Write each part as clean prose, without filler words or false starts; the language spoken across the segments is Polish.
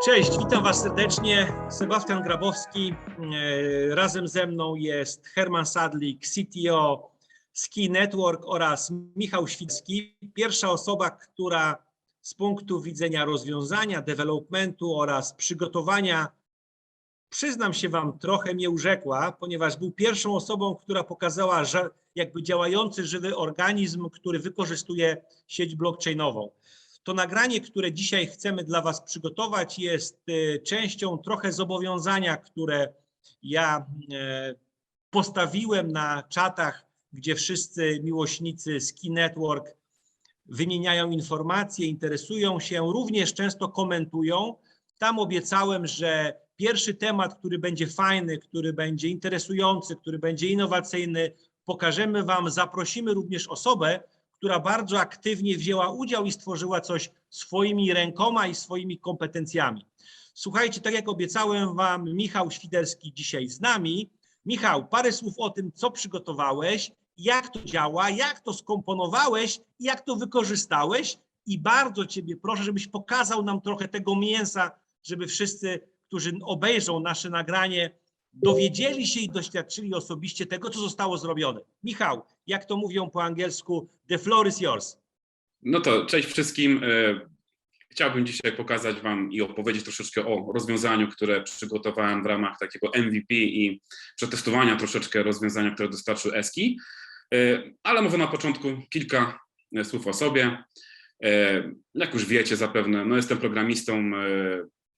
Cześć, witam Was serdecznie. Sebastian Grabowski. Razem ze mną jest Herman Sadlik, CTO Ski Network oraz Michał Świcki. Pierwsza osoba, która z punktu widzenia rozwiązania, developmentu oraz przygotowania, przyznam się Wam, trochę mnie urzekła, ponieważ był pierwszą osobą, która pokazała jakby działający żywy organizm, który wykorzystuje sieć blockchainową. To nagranie, które dzisiaj chcemy dla Was przygotować, jest częścią trochę zobowiązania, które ja postawiłem na czatach, gdzie wszyscy miłośnicy Ski Network wymieniają informacje, interesują się, również często komentują. Tam obiecałem, że pierwszy temat, który będzie fajny, który będzie interesujący, który będzie innowacyjny, pokażemy Wam, zaprosimy również osobę, która bardzo aktywnie wzięła udział i stworzyła coś swoimi rękoma i swoimi kompetencjami. Słuchajcie, tak jak obiecałem Wam, Michał Świderski dzisiaj z nami. Michał, parę słów o tym, co przygotowałeś, jak to działa, jak to skomponowałeś, jak to wykorzystałeś i bardzo Ciebie proszę, żebyś pokazał nam trochę tego mięsa, żeby wszyscy, którzy obejrzą nasze nagranie, dowiedzieli się i doświadczyli osobiście tego, co zostało zrobione. Michał, jak to mówią po angielsku, the floor is yours. No to cześć wszystkim. Chciałbym dzisiaj pokazać Wam i opowiedzieć troszeczkę o rozwiązaniu, które przygotowałem w ramach takiego MVP i przetestowania troszeczkę rozwiązania, które dostarczył Eski. Ale może na początku kilka słów o sobie. Jak już wiecie zapewne, no jestem programistą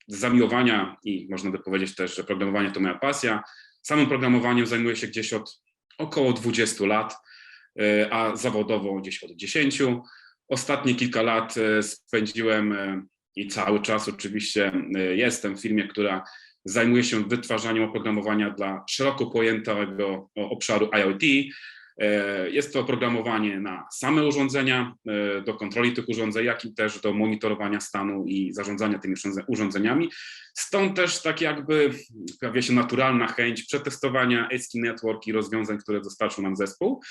z zamiłowania i można by powiedzieć też, że programowanie to moja pasja. Samym programowaniem zajmuję się gdzieś od około 20 lat, a zawodowo gdzieś od 10. Ostatnie kilka lat spędziłem i cały czas oczywiście jestem w firmie, która zajmuje się wytwarzaniem oprogramowania dla szeroko pojętego obszaru IoT. Jest to oprogramowanie na same urządzenia, do kontroli tych urządzeń, jak i też do monitorowania stanu i zarządzania tymi urządzeniami. Stąd też tak jakby pojawia się naturalna chęć przetestowania Ski Network i rozwiązań, które dostarczył nam zespół.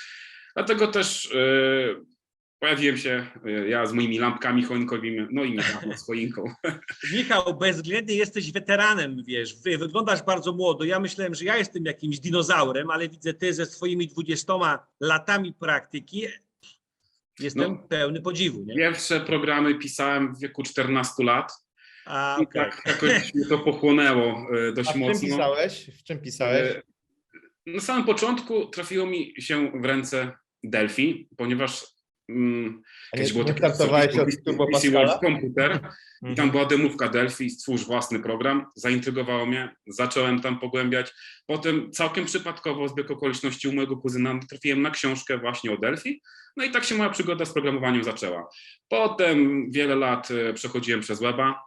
Dlatego też pojawiłem się ja z moimi lampkami choinkowymi, no i niedawno z choinką. Michał, bezwzględnie jesteś weteranem, wiesz, wyglądasz bardzo młodo. Ja myślałem, że ja jestem jakimś dinozaurem, ale widzę ty ze swoimi 20 latami praktyki. Jestem pełny podziwu. Nie? Pierwsze programy pisałem w wieku 14 lat. A, i tak jakoś mnie to pochłonęło dość mocno. W czym pisałeś? Na samym początku trafiło mi się w ręce Delphi, ponieważ kiedyś było takie PC World Computer i tam była demówka Delphi, stwórz własny program, zaintrygowało mnie, zacząłem tam pogłębiać. Potem całkiem przypadkowo, zbieg okoliczności u mojego kuzyna trafiłem na książkę właśnie o Delphi, no i tak się moja przygoda z programowaniem zaczęła. Potem wiele lat przechodziłem przez weba,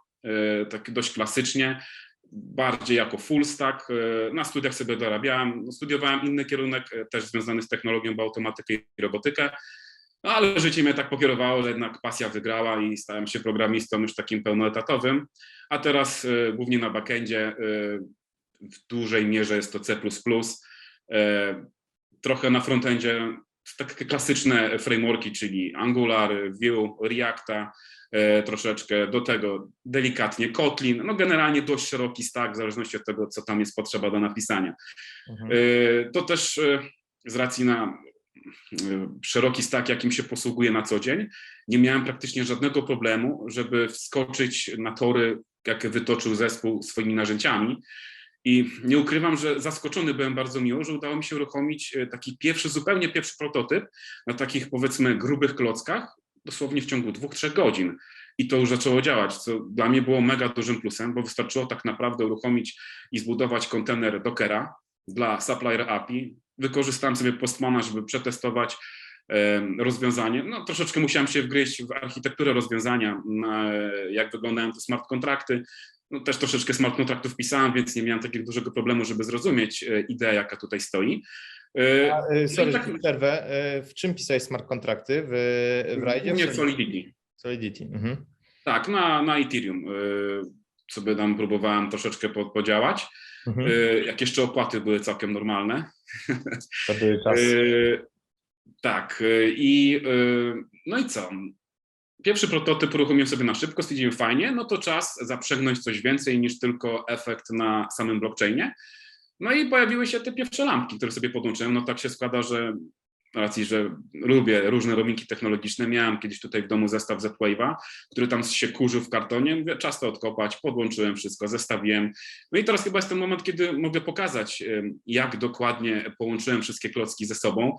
tak dość klasycznie, bardziej jako full stack. Na studiach sobie dorabiałem, studiowałem inny kierunek, też związany z technologią, bo automatykę i robotykę, no ale życie mnie tak pokierowało, że jednak pasja wygrała i stałem się programistą już takim pełnoetatowym, a teraz głównie na backendzie, w dużej mierze jest to C++, trochę na frontendzie takie klasyczne frameworki, czyli Angular, Vue, Reacta, troszeczkę do tego delikatnie Kotlin, no generalnie dość szeroki stack w zależności od tego, co tam jest potrzeba do napisania. To też z racji na szeroki stack, jakim się posługuję na co dzień, nie miałem praktycznie żadnego problemu, żeby wskoczyć na tory, jakie wytoczył zespół swoimi narzędziami. I nie ukrywam, że zaskoczony byłem bardzo miło, że udało mi się uruchomić taki zupełnie pierwszy prototyp na takich powiedzmy grubych klockach, dosłownie w ciągu 2-3 godzin. I to już zaczęło działać, co dla mnie było mega dużym plusem, bo wystarczyło tak naprawdę uruchomić i zbudować kontener Dockera dla Supplier API. Wykorzystałem sobie Postmana, żeby przetestować rozwiązanie. No troszeczkę musiałem się wgryźć w architekturę rozwiązania, jak wyglądają te smart kontrakty. No, też troszeczkę smart kontraktów pisałem, więc nie miałem takiego dużego problemu, żeby zrozumieć ideę, jaka tutaj stoi. Sorry, tak, przerwę. W czym pisałeś smart kontrakty? W Raidzie? Nie w Solidity. Solidity. Tak, na Ethereum sobie tam próbowałem troszeczkę podziałać. Jak jeszcze opłaty były całkiem normalne. To były czasy. Tak. No i co? pierwszy prototyp uruchomiłem sobie na szybko, stwierdziłem fajnie, no to czas zaprzęgnąć coś więcej niż tylko efekt na samym blockchainie. No i pojawiły się te pierwsze lampki, które sobie podłączyłem. No tak się składa, że z racji, że lubię różne roaming'i technologiczne, miałem kiedyś tutaj w domu zestaw Z-Wave'a, który tam się kurzył w kartonie, mówię, czas to odkopać, podłączyłem wszystko, zestawiłem. No i teraz chyba jest ten moment, kiedy mogę pokazać, jak dokładnie połączyłem wszystkie klocki ze sobą,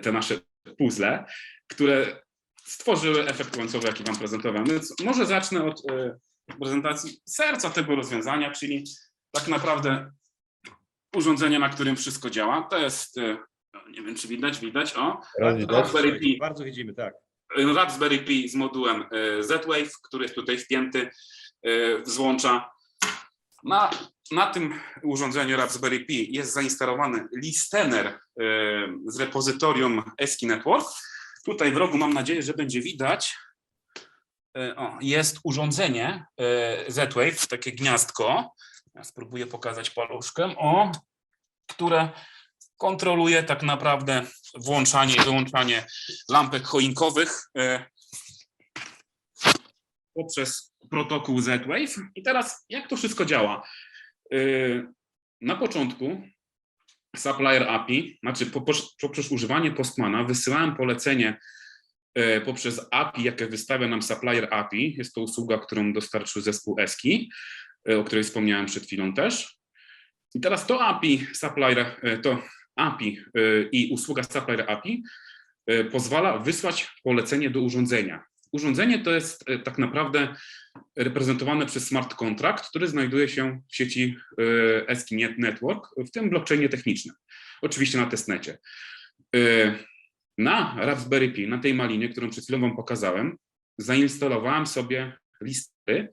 te nasze puzzle, które stworzyły efekt końcowy, jaki wam prezentowałem. Więc może zacznę od prezentacji serca tego rozwiązania, czyli tak naprawdę urządzenie, na którym wszystko działa. To jest, nie wiem czy widać, o, Raspberry Pi. Bardzo widzimy, tak. Raspberry Pi z modułem Z-Wave, który jest tutaj wpięty w złącza. Na tym urządzeniu Raspberry Pi jest zainstalowany listener z repozytorium ASCII Network. Tutaj w rogu mam nadzieję, że będzie widać. Jest urządzenie Z-Wave, takie gniazdko. Ja spróbuję pokazać paluszkiem, które kontroluje tak naprawdę włączanie i wyłączanie lampek choinkowych poprzez protokół Z-Wave. I teraz jak to wszystko działa? Na początku Supplier API, znaczy poprzez używanie Postmana wysyłałem polecenie poprzez API, jakie wystawia nam Supplier API. Jest to usługa, którą dostarczył zespół ASCII, o której wspomniałem przed chwilą też. I teraz to API i usługa Supplier API pozwala wysłać polecenie do urządzenia. Urządzenie to jest tak naprawdę reprezentowane przez smart contract, który znajduje się w sieci ASCII Network, w tym blockchainie technicznym, oczywiście na testnecie. Na Raspberry Pi, na tej malinie, którą przed chwilą wam pokazałem, zainstalowałem sobie listy,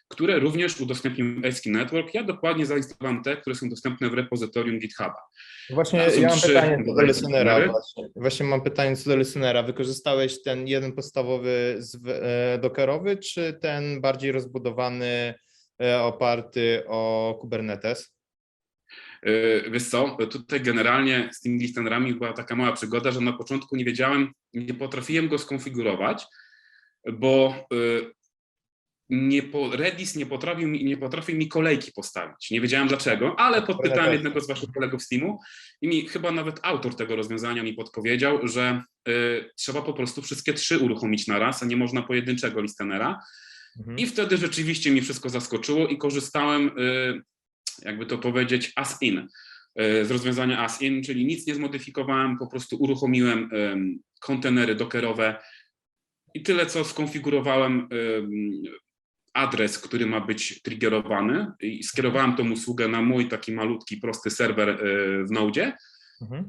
które również udostępnił ASCII Network. Ja dokładnie zainstalowałem te, które są dostępne w repozytorium GitHuba. Właśnie ja mam pytanie co do listenera. Właśnie mam pytanie co do listenera. Wykorzystałeś ten jeden podstawowy dockerowy, czy ten bardziej rozbudowany, oparty o Kubernetes? Wiesz co, tutaj generalnie z tymi listenerami była taka mała przygoda, że na początku nie potrafiłem go skonfigurować, bo Redis nie potrafił mi kolejki postawić. Nie wiedziałem dlaczego, ale podpytałem jednego z waszych kolegów z teamu i chyba nawet autor tego rozwiązania mi podpowiedział, że trzeba po prostu wszystkie 3 uruchomić na raz, a nie można pojedynczego listenera. I wtedy rzeczywiście mi wszystko zaskoczyło i korzystałem, jakby to powiedzieć, as-in, z rozwiązania as-in, czyli nic nie zmodyfikowałem, po prostu uruchomiłem kontenery dockerowe i tyle, co skonfigurowałem adres, który ma być triggerowany i skierowałem tą usługę na mój taki malutki, prosty serwer w Node,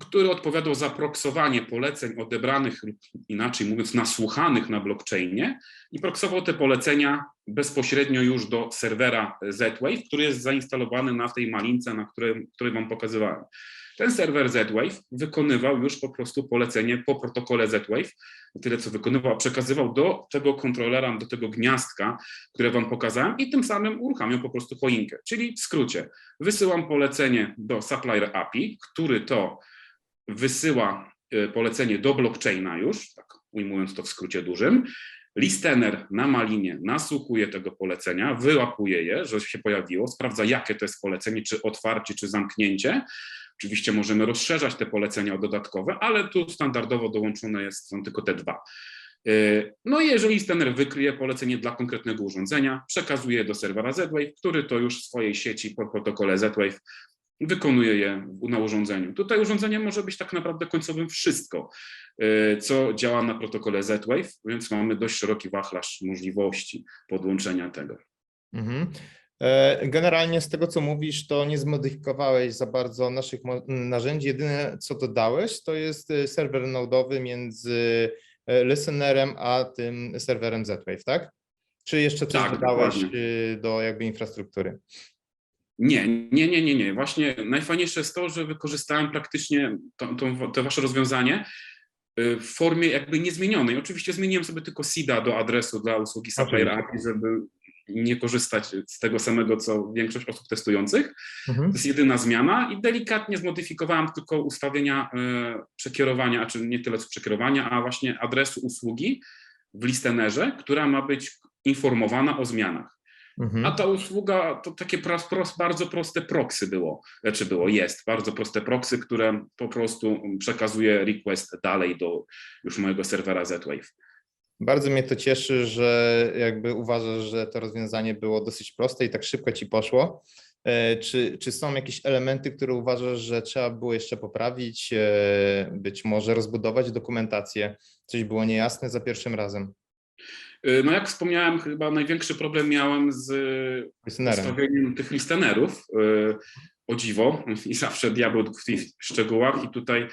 który odpowiadał za proksowanie poleceń odebranych lub inaczej mówiąc nasłuchanych na blockchainie i proksował te polecenia bezpośrednio już do serwera Z-Wave, który jest zainstalowany na tej malince, na której wam pokazywałem. Ten serwer Z-Wave wykonywał już po prostu polecenie po protokole Z-Wave, tyle co wykonywał, przekazywał do tego kontrolera, do tego gniazdka, które wam pokazałem i tym samym uruchamiał po prostu choinkę. Czyli w skrócie, wysyłam polecenie do Supplier API, który to wysyła polecenie do blockchaina już, tak ujmując to w skrócie dużym. Listener na malinie nasłuchuje tego polecenia, wyłapuje je, że się pojawiło, sprawdza jakie to jest polecenie, czy otwarcie, czy zamknięcie. Oczywiście możemy rozszerzać te polecenia o dodatkowe, ale tu standardowo dołączone są tylko te 2. No i jeżeli listener wykryje polecenie dla konkretnego urządzenia, przekazuje do serwera Z-Wave, który to już w swojej sieci po protokole Z-Wave wykonuje je na urządzeniu. Tutaj urządzenie może być tak naprawdę końcowym wszystko, co działa na protokole Z-Wave, więc mamy dość szeroki wachlarz możliwości podłączenia tego. Generalnie z tego, co mówisz, to nie zmodyfikowałeś za bardzo naszych narzędzi. Jedyne, co dodałeś, to jest serwer nodowy między listenerem a tym serwerem Z-Wave, tak? Czy jeszcze coś dodałeś do jakby infrastruktury? Nie. Właśnie najfajniejsze jest to, że wykorzystałem praktycznie to wasze rozwiązanie w formie jakby niezmienionej. Oczywiście zmieniłem sobie tylko seeda do adresu dla usługi Supplier API, żeby nie korzystać z tego samego, co większość osób testujących. To jest jedyna zmiana i delikatnie zmodyfikowałem tylko ustawienia przekierowania, a czy nie tyle co przekierowania, a właśnie adresu usługi w listenerze, która ma być informowana o zmianach. A ta usługa to takie bardzo proste proxy jest bardzo proste proxy, które po prostu przekazuje request dalej do już mojego serwera Z-Wave. Bardzo mnie to cieszy, że jakby uważasz, że to rozwiązanie było dosyć proste i tak szybko ci poszło. Czy są jakieś elementy, które uważasz, że trzeba było jeszcze poprawić, być może rozbudować dokumentację? Coś było niejasne za pierwszym razem? No jak wspomniałem, chyba największy problem miałem z ustawieniem tych listenerów. O dziwo, i zawsze diabeł tkwi w szczegółach i tutaj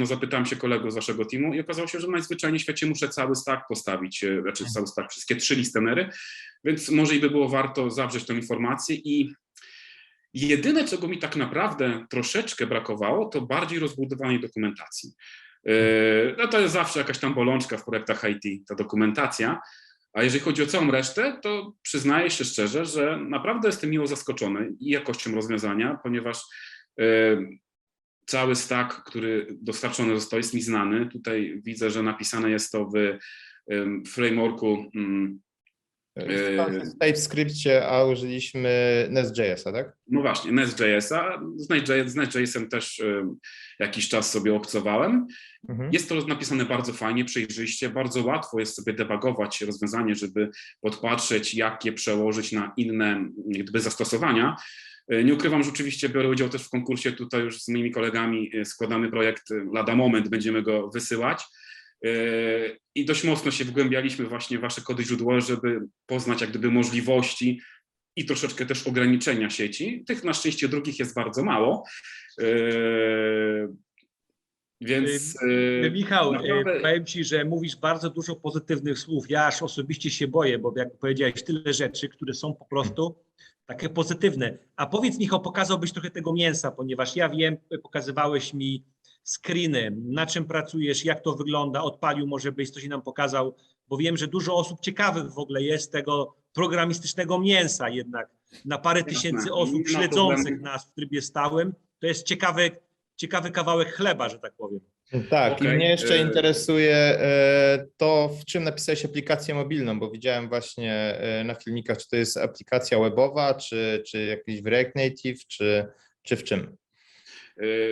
zapytałem się kolegów z waszego teamu i okazało się, że najzwyczajniej w świecie muszę cały stack postawić, cały stack, wszystkie 3 listenery, więc może i by było warto zawrzeć tę informację i jedyne, czego mi tak naprawdę troszeczkę brakowało, to bardziej rozbudowanie dokumentacji. No to jest zawsze jakaś tam bolączka w projektach IT, ta dokumentacja, a jeżeli chodzi o całą resztę, to przyznaję się szczerze, że naprawdę jestem miło zaskoczony i jakością rozwiązania, ponieważ cały stack, który dostarczony został, jest mi znany. Tutaj widzę, że napisane jest to w frameworku. W TypeScriptie, a użyliśmy Nest.js-a, tak? No właśnie, Nest.js-a. Z Nest.js-em też jakiś czas sobie obcowałem. Jest to napisane bardzo fajnie, przejrzyście, bardzo łatwo jest sobie debugować rozwiązanie, żeby podpatrzeć, jak je przełożyć na inne gdyby zastosowania. Nie ukrywam, że oczywiście biorę udział też w konkursie, tutaj już z moimi kolegami składamy projekt, lada moment będziemy go wysyłać. I dość mocno się wgłębialiśmy właśnie w wasze kody źródłowe, żeby poznać jak gdyby możliwości i troszeczkę też ograniczenia sieci. Tych na szczęście drugich jest bardzo mało. Więc Michał, naprawdę... powiem ci, że mówisz bardzo dużo pozytywnych słów. Ja aż osobiście się boję, bo jak powiedziałeś, tyle rzeczy, które są po prostu takie pozytywne. A powiedz, Michał, pokazałbyś trochę tego mięsa, ponieważ ja wiem, pokazywałeś mi screeny, na czym pracujesz, jak to wygląda, odpalił, może byś coś nam pokazał, bo wiem, że dużo osób ciekawych w ogóle jest tego programistycznego mięsa jednak. Na parę tysięcy osób śledzących nas w trybie stałym, to jest ciekawy kawałek chleba, że tak powiem. Tak, i mnie jeszcze interesuje to, w czym napisałeś aplikację mobilną, bo widziałem właśnie na filmikach, czy to jest aplikacja webowa, czy jakiś w React Native, czy w czym?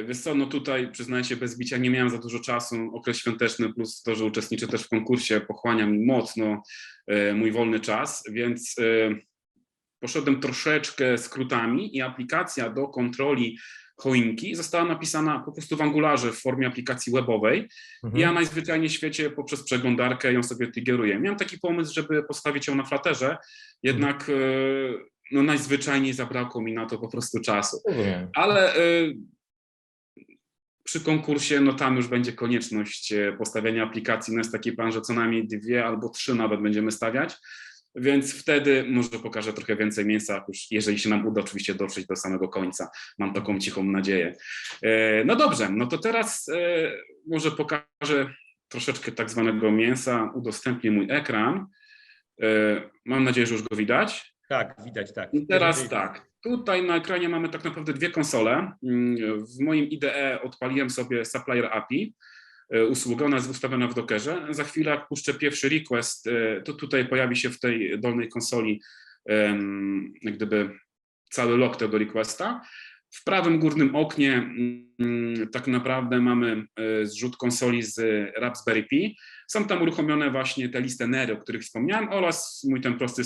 Wiesz co, no tutaj przyznaję się bez bicia, nie miałem za dużo czasu, okres świąteczny plus to, że uczestniczę też w konkursie pochłania mi mocno mój wolny czas, więc poszedłem troszeczkę skrótami i aplikacja do kontroli choinki została napisana po prostu w Angularze w formie aplikacji webowej. Ja najzwyczajniej w świecie poprzez przeglądarkę ją sobie triggeruję. Miałem taki pomysł, żeby postawić ją na Flutterze, jednak no najzwyczajniej zabrakło mi na to po prostu czasu. Ale przy konkursie, no tam już będzie konieczność postawienia aplikacji, no jest taki plan, że co najmniej 2 albo 3 nawet będziemy stawiać, więc wtedy może pokażę trochę więcej mięsa, już jeżeli się nam uda oczywiście dotrzeć do samego końca. Mam taką cichą nadzieję. No dobrze, no to teraz może pokażę troszeczkę tak zwanego mięsa, udostępnię mój ekran. Mam nadzieję, że już go widać. Tak, widać, tak. I teraz tak, tutaj na ekranie mamy tak naprawdę 2 konsole. W moim IDE odpaliłem sobie Supplier API, usługę, ona jest ustawiona w Dockerze. Za chwilę jak puszczę pierwszy request, to tutaj pojawi się w tej dolnej konsoli jak gdyby cały log tego requesta. W prawym górnym oknie tak naprawdę mamy zrzut konsoli z Raspberry Pi. Są tam uruchomione właśnie te listenery, o których wspomniałem, oraz mój ten prosty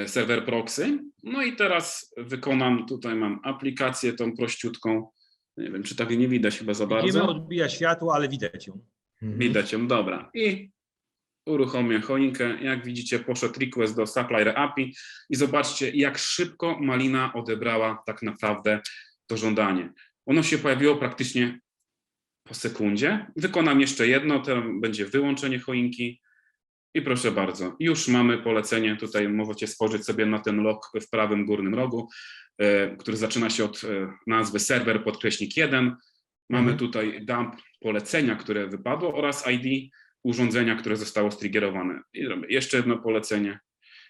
serwer proxy. No i teraz wykonam, tutaj mam aplikację tą prościutką. Nie wiem, czy tak nie widać chyba za bardzo. Widzimy, odbija światło, ale widać ją. Widać ją, dobra. I uruchomię choinkę. Jak widzicie, poszedł request do Supplier API i zobaczcie, jak szybko Malina odebrała tak naprawdę to żądanie. Ono się pojawiło praktycznie po sekundzie. Wykonam jeszcze jedno, to będzie wyłączenie choinki. I proszę bardzo, już mamy polecenie. Tutaj możecie spojrzeć sobie na ten log w prawym górnym rogu, który zaczyna się od nazwy serwer _1. Mamy tutaj dump polecenia, które wypadło oraz ID urządzenia, które zostało striggerowane. I zrobię jeszcze jedno polecenie.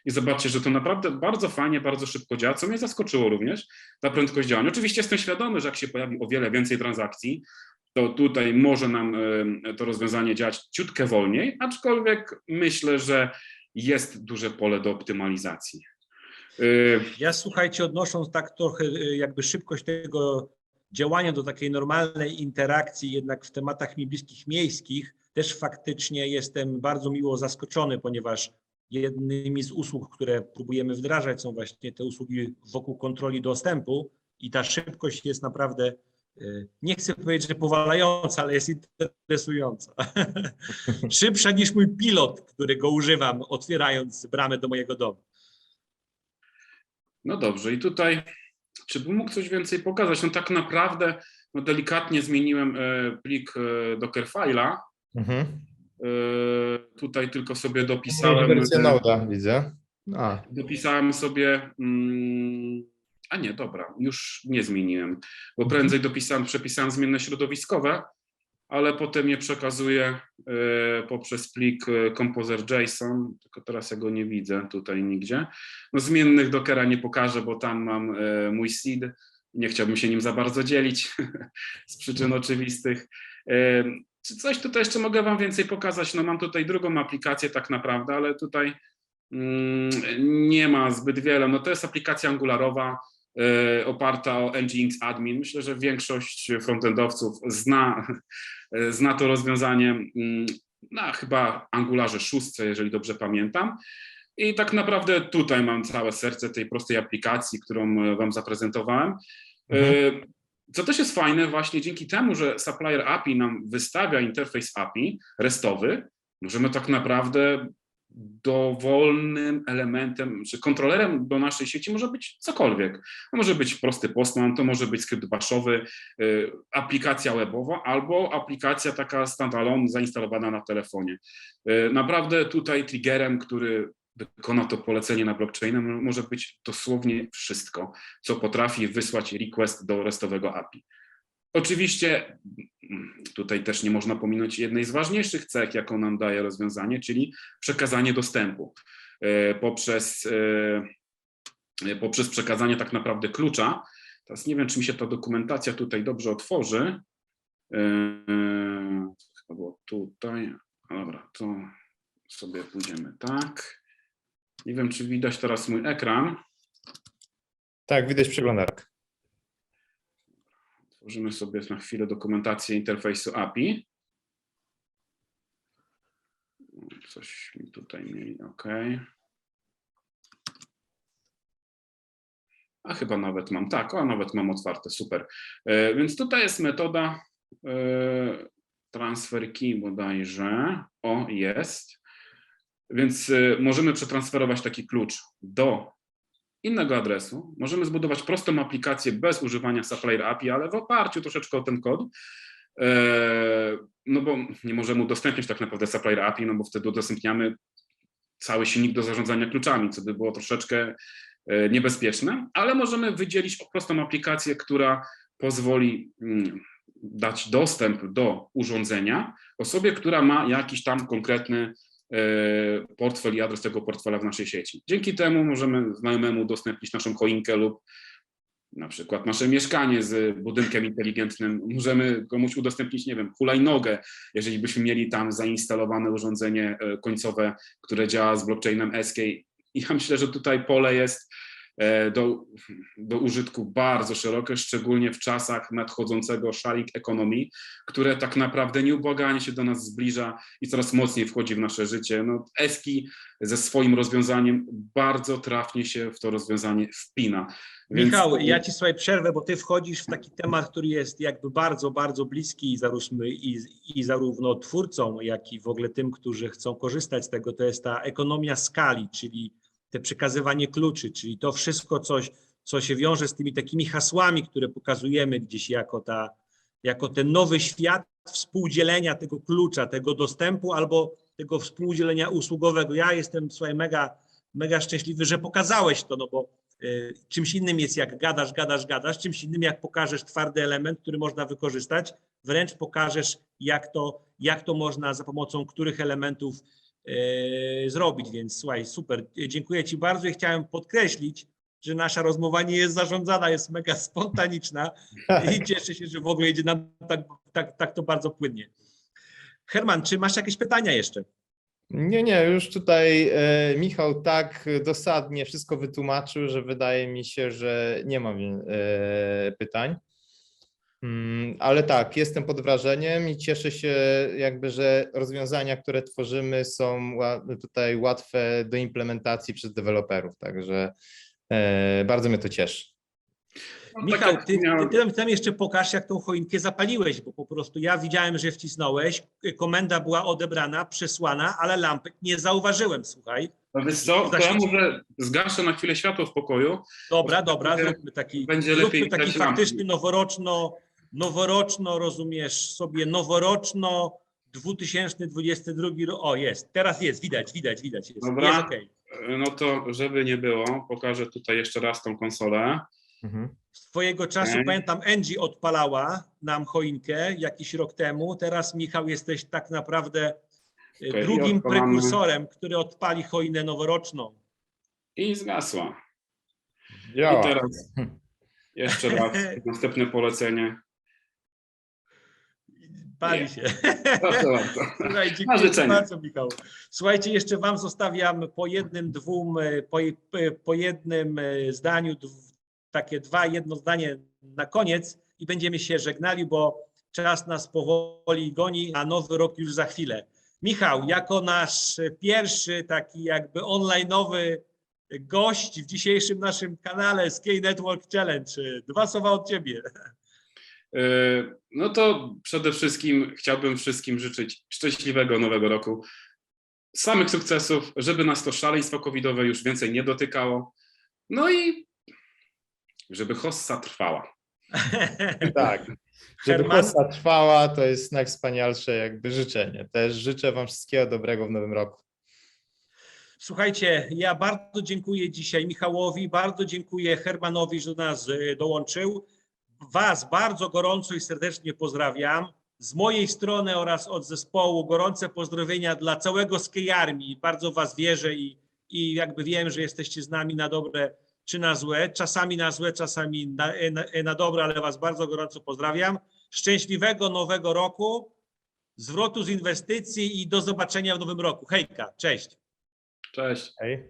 I zobaczcie, że to naprawdę bardzo fajnie, bardzo szybko działa, co mnie zaskoczyło również, ta prędkość działania. Oczywiście jestem świadomy, że jak się pojawi o wiele więcej transakcji, to tutaj może nam to rozwiązanie działać ciutkę wolniej, aczkolwiek myślę, że jest duże pole do optymalizacji. Ja słuchajcie, odnosząc tak trochę jakby szybkość tego działania do takiej normalnej interakcji jednak w tematach mi bliskich miejskich, też faktycznie jestem bardzo miło zaskoczony, ponieważ jednymi z usług, które próbujemy wdrażać, są właśnie te usługi wokół kontroli dostępu i ta szybkość jest naprawdę, nie chcę powiedzieć, że powalająca, ale jest interesująca. Szybsza niż mój pilot, którego używam, otwierając bramę do mojego domu. No dobrze, i tutaj, czy bym mógł coś więcej pokazać? No tak naprawdę, no delikatnie zmieniłem plik Dockerfile'a. Tutaj tylko sobie dopisałem. Wersję Node'a widzę. Dopisałem sobie. A nie, dobra, już nie zmieniłem, bo prędzej przepisałem zmienne środowiskowe, ale potem je przekazuję poprzez plik composer.json, tylko teraz ja go nie widzę tutaj nigdzie. No, zmiennych Dockera nie pokażę, bo tam mam mój seed, nie chciałbym się nim za bardzo dzielić z przyczyn oczywistych. Czy coś tutaj jeszcze mogę wam więcej pokazać? No mam tutaj drugą aplikację tak naprawdę, ale tutaj nie ma zbyt wiele. No to jest aplikacja angularowa oparta o Nginx Admin. Myślę, że większość frontendowców zna to rozwiązanie na chyba Angularze 6, jeżeli dobrze pamiętam. I tak naprawdę tutaj mam całe serce tej prostej aplikacji, którą wam zaprezentowałem. Co też jest fajne, właśnie dzięki temu, że Supplier API nam wystawia interfejs API RESTowy, możemy tak naprawdę dowolnym elementem, czy kontrolerem do naszej sieci może być cokolwiek. To może być prosty postman, to może być skrypt bashowy, aplikacja webowa albo aplikacja taka standalone zainstalowana na telefonie. Naprawdę tutaj triggerem, który wykona to polecenie na blockchainem, może być dosłownie wszystko, co potrafi wysłać request do RESTowego API. Oczywiście tutaj też nie można pominąć jednej z ważniejszych cech, jaką nam daje rozwiązanie, czyli przekazanie dostępu poprzez przekazanie tak naprawdę klucza. Teraz nie wiem, czy mi się ta dokumentacja tutaj dobrze otworzy. Chyba było tutaj. Dobra, to sobie pójdziemy tak. Nie wiem, czy widać teraz mój ekran. Tak, widać przeglądarkę. Tworzymy sobie na chwilę dokumentację interfejsu API. Coś mi tutaj mieli, OK. A chyba nawet mam, tak, nawet mam otwarte, super. Więc tutaj jest metoda transfer key bodajże. O, jest. Więc możemy przetransferować taki klucz do innego adresu. Możemy zbudować prostą aplikację bez używania Supplier API, ale w oparciu troszeczkę o ten kod. No bo nie możemy udostępnić tak naprawdę Supplier API, no bo wtedy udostępniamy cały silnik do zarządzania kluczami, co by było troszeczkę niebezpieczne, ale możemy wydzielić prostą aplikację, która pozwoli dać dostęp do urządzenia osobie, która ma jakiś tam konkretny portfel i adres tego portfela w naszej sieci. Dzięki temu możemy znajomemu udostępnić naszą choinkę lub na przykład nasze mieszkanie z budynkiem inteligentnym. Możemy komuś udostępnić, nie wiem, hulajnogę, jeżeli byśmy mieli tam zainstalowane urządzenie końcowe, które działa z blockchainem SK. I ja myślę, że tutaj pole jest do użytku bardzo szerokie, szczególnie w czasach nadchodzącego sharing economy, które tak naprawdę nieubłaganie się do nas zbliża i coraz mocniej wchodzi w nasze życie. No, Eski ze swoim rozwiązaniem bardzo trafnie się w to rozwiązanie wpina. Michał, ja ci sobie przerwę, bo ty wchodzisz w taki temat, który jest jakby bardzo, bardzo bliski i zarówno twórcom, jak i w ogóle tym, którzy chcą korzystać z tego, to jest ta ekonomia skali, czyli te przekazywanie kluczy, czyli to wszystko coś, co się wiąże z tymi takimi hasłami, które pokazujemy gdzieś jako ten nowy świat współdzielenia tego klucza, tego dostępu albo tego współdzielenia usługowego. Ja jestem, słuchaj, mega szczęśliwy, że pokazałeś to, no bo czymś innym jest jak gadasz, czymś innym jak pokażesz twardy element, który można wykorzystać, wręcz pokażesz jak to można za pomocą których elementów zrobić, więc słuchaj, super, dziękuję ci bardzo i chciałem podkreślić, że nasza rozmowa nie jest zarządzana, jest mega spontaniczna i cieszę się, że w ogóle idzie nam tak to bardzo płynnie. Herman, czy masz jakieś pytania jeszcze? Nie, już tutaj Michał tak dosadnie wszystko wytłumaczył, że wydaje mi się, że nie mam pytań. Ale tak, jestem pod wrażeniem i cieszę się jakby, że rozwiązania, które tworzymy, są tutaj łatwe do implementacji przez deweloperów, także bardzo mnie to cieszy. No, Michał, jak ty miałem- tam jeszcze pokaż, jak tą choinkę zapaliłeś, bo po prostu ja widziałem, że wcisnąłeś, komenda była odebrana, przesłana, ale lampek nie zauważyłem, słuchaj. No wiesz co, to ja może zgaszę na chwilę światło w pokoju. Dobra, Będzie- będzie lepiej zróbmy taki widać lampki. faktyczny noworoczno, rozumiesz sobie, noworoczno 2022 rok. O, jest, teraz jest, widać, jest, Dobra. jest okej. No to żeby nie było, pokażę tutaj jeszcze raz tą konsolę. Swojego czasu Okej. pamiętam, Angie odpalała nam choinkę jakiś rok temu. Teraz, Michał, jesteś tak naprawdę Okej, drugim i odpalamy. prekursorem, który odpali choinę noworoczną. I zgasła. I Działa. teraz jeszcze raz następne polecenie. Pali Nie. się. Proszę bardzo. Słuchaj, Na dziękuję ci życzenie. bardzo, Michał. Słuchajcie, jeszcze wam zostawiam po jednym zdaniu, takie jedno zdanie na koniec i będziemy się żegnali, bo czas nas powoli goni, a nowy rok już za chwilę. Michał, jako nasz pierwszy taki jakby online'owy gość w dzisiejszym naszym kanale SK Network Challenge, 2 słowa od ciebie. No to przede wszystkim chciałbym wszystkim życzyć szczęśliwego nowego roku, samych sukcesów, żeby nas to szaleństwo covidowe już więcej nie dotykało, no i żeby hossa trwała. Tak, żeby Herman? hossa trwała, to jest najwspanialsze jakby życzenie. Też życzę wam wszystkiego dobrego w nowym roku. Słuchajcie, ja bardzo dziękuję dzisiaj Michałowi, bardzo dziękuję Hermanowi, że do nas dołączył. Was bardzo gorąco i serdecznie pozdrawiam. Z mojej strony oraz od zespołu gorące pozdrowienia dla całego SK Army. Bardzo was wierzę i jakby wiem, że jesteście z nami na dobre czy na złe. Czasami na złe, czasami na dobre, ale was bardzo gorąco pozdrawiam. Szczęśliwego nowego roku, zwrotu z inwestycji i do zobaczenia w nowym roku. Hejka, cześć. Cześć. Hej.